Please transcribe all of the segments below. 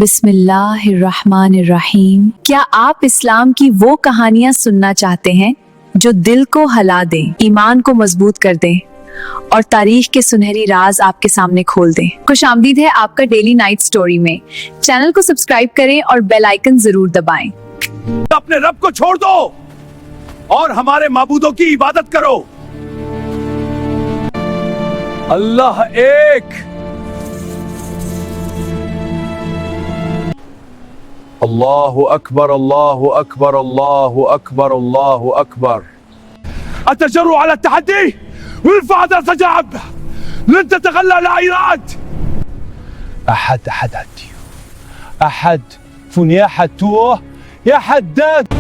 بسم اللہ الرحمن الرحیم۔ کیا آپ اسلام کی وہ کہانیاں سننا چاہتے ہیں جو دل کو ہلا دیں، ایمان کو مضبوط کر دیں اور تاریخ کے سنہری راز آپ کے سامنے کھول دیں؟ خوش آمدید ہے آپ کا ڈیلی نائٹ سٹوری میں۔ چینل کو سبسکرائب کریں اور بیل آئیکن ضرور دبائیں۔ اپنے رب کو چھوڑ دو اور ہمارے معبودوں کی عبادت کرو۔ اللہ ایک۔ اللہ اکبر، اللہ اکبر، اللہ اکبر، اللہ اکبر۔ التجرؤ على التحدي وارفع درس الشعب، لن تتخلى العيرات. أحد فنيا حتوه يا حداد.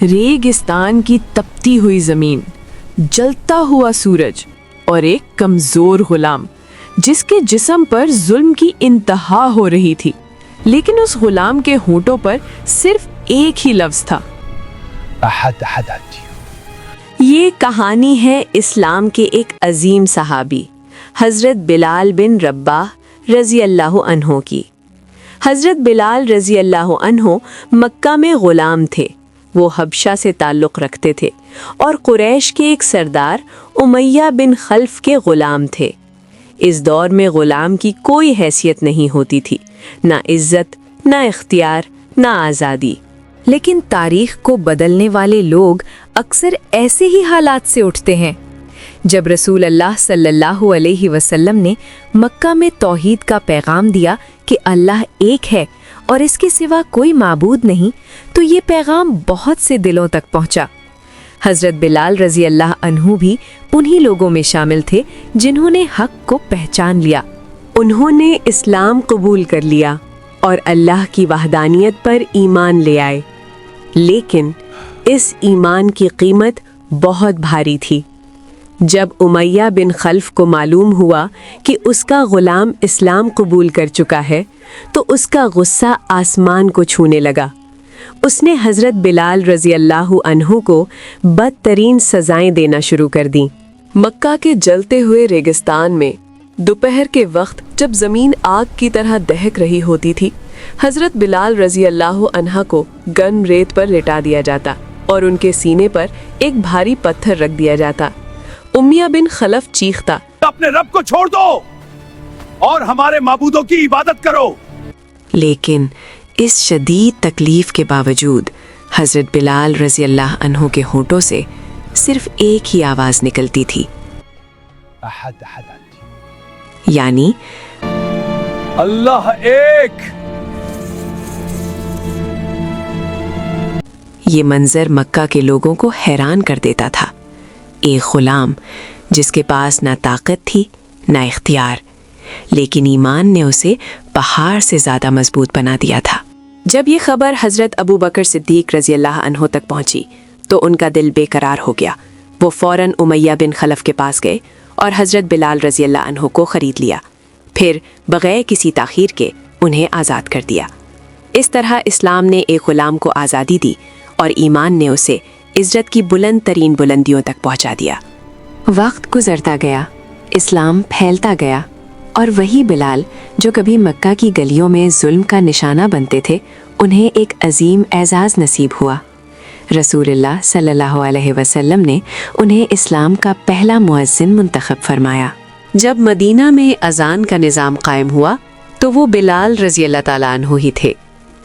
ریگستان کی تپتی ہوئی زمین، جلتا ہوا سورج اور ایک کمزور غلام جس کے جسم پر ظلم کی انتہا ہو رہی تھی، لیکن اس غلام کے ہونٹوں پر صرف ایک ہی لفظ تھا، أحد. یہ کہانی ہے اسلام کے ایک عظیم صحابی حضرت بلال بن رباح رضی اللہ عنہ کی۔ حضرت بلال رضی اللہ عنہ مکہ میں غلام تھے۔ وہ حبشہ سے تعلق رکھتے تھے اور قریش کے ایک سردار امیہ بن خلف کے غلام تھے۔ اس دور میں غلام کی کوئی حیثیت نہیں ہوتی تھی، نہ عزت، نہ اختیار، نہ آزادی۔ لیکن تاریخ کو بدلنے والے لوگ اکثر ایسے ہی حالات سے اٹھتے ہیں۔ جب رسول اللہ صلی اللہ علیہ وسلم نے مکہ میں توحید کا پیغام دیا کہ اللہ ایک ہے اور اس کے سوا کوئی معبود نہیں، تو یہ پیغام بہت سے دلوں تک پہنچا۔ حضرت بلال رضی اللہ عنہ بھی انہی لوگوں میں شامل تھے جنہوں نے حق کو پہچان لیا۔ انہوں نے اسلام قبول کر لیا اور اللہ کی وحدانیت پر ایمان لے آئے، لیکن اس ایمان کی قیمت بہت بھاری تھی۔ جب امیہ بن خلف کو معلوم ہوا کہ اس کا غلام اسلام قبول کر چکا ہے تو اس کا غصہ آسمان کو چھونے لگا۔ اس نے حضرت بلال رضی اللہ عنہ کو بدترین سزائیں دینا شروع کر دیں۔ مکہ کے جلتے ہوئے ریگستان میں دوپہر کے وقت جب زمین آگ کی طرح دہک رہی ہوتی تھی، حضرت بلال رضی اللہ عنہ کو گرم ریت پر لٹا دیا جاتا اور ان کے سینے پر ایک بھاری پتھر رکھ دیا جاتا۔ امیہ بن خلف چیختا، اپنے رب کو چھوڑ دو اور ہمارے معبودوں کی عبادت کرو۔ لیکن اس شدید تکلیف کے باوجود حضرت بلال رضی اللہ عنہ کے ہونٹوں سے صرف ایک ہی آواز نکلتی تھی، أحد. یعنی اللہ ایک۔ یہ منظر مکہ کے لوگوں کو حیران کر دیتا تھا۔ ایک غلام جس کے پاس نہ طاقت تھی نہ اختیار، لیکن ایمان نے اسے پہاڑ سے زیادہ مضبوط بنا دیا تھا۔ جب یہ خبر حضرت ابو بکر صدیق رضی اللہ عنہ تک پہنچی تو ان کا دل بے قرار ہو گیا۔ وہ فوراً امیہ بن خلف کے پاس گئے اور حضرت بلال رضی اللہ عنہ کو خرید لیا، پھر بغیر کسی تاخیر کے انہیں آزاد کر دیا۔ اس طرح اسلام نے ایک غلام کو آزادی دی اور ایمان نے اسے عزت کی بلند ترین بلندیوں تک پہنچا دیا۔ وقت گزرتا گیا، اسلام پھیلتا گیا، اور وہی بلال جو کبھی مکہ کی گلیوں میں ظلم کا نشانہ بنتے تھے، انہیں ایک عظیم اعزاز نصیب ہوا۔ رسول اللہ صلی اللہ علیہ وسلم نے انہیں اسلام کا پہلا مؤذن منتخب فرمایا۔ جب مدینہ میں اذان کا نظام قائم ہوا تو وہ بلال رضی اللہ تعالیٰ عنہ ہی تھے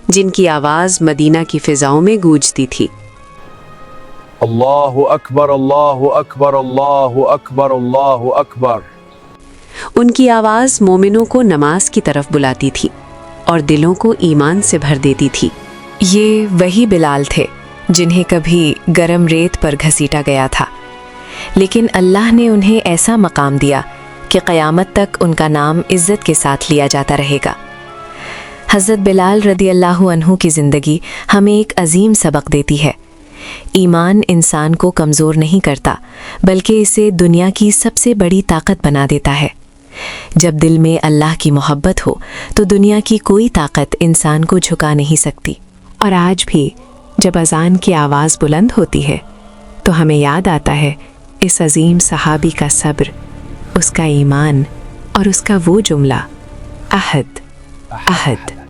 جن کی آواز مدینہ کی فضاؤں میں گونجتی تھی۔ اللہ اکبر، اللہ اکبر، اللہ اکبر، اللہ اکبر۔ ان کی آواز مومنوں کو نماز کی طرف بلاتی تھی اور دلوں کو ایمان سے بھر دیتی تھی۔ یہ وہی بلال تھے جنہیں کبھی گرم ریت پر گھسیٹا گیا تھا، لیکن اللہ نے انہیں ایسا مقام دیا کہ قیامت تک ان کا نام عزت کے ساتھ لیا جاتا رہے گا۔ حضرت بلال رضی اللہ عنہ کی زندگی ہمیں ایک عظیم سبق دیتی ہے۔ ایمان انسان کو کمزور نہیں کرتا، بلکہ اسے دنیا کی سب سے بڑی طاقت بنا دیتا ہے۔ جب دل میں اللہ کی محبت ہو تو دنیا کی کوئی طاقت انسان کو جھکا نہیں سکتی۔ اور آج بھی جب اذان کی آواز بلند ہوتی ہے تو ہمیں یاد آتا ہے اس عظیم صحابی کا صبر، اس کا ایمان اور اس کا وہ جملہ احد احد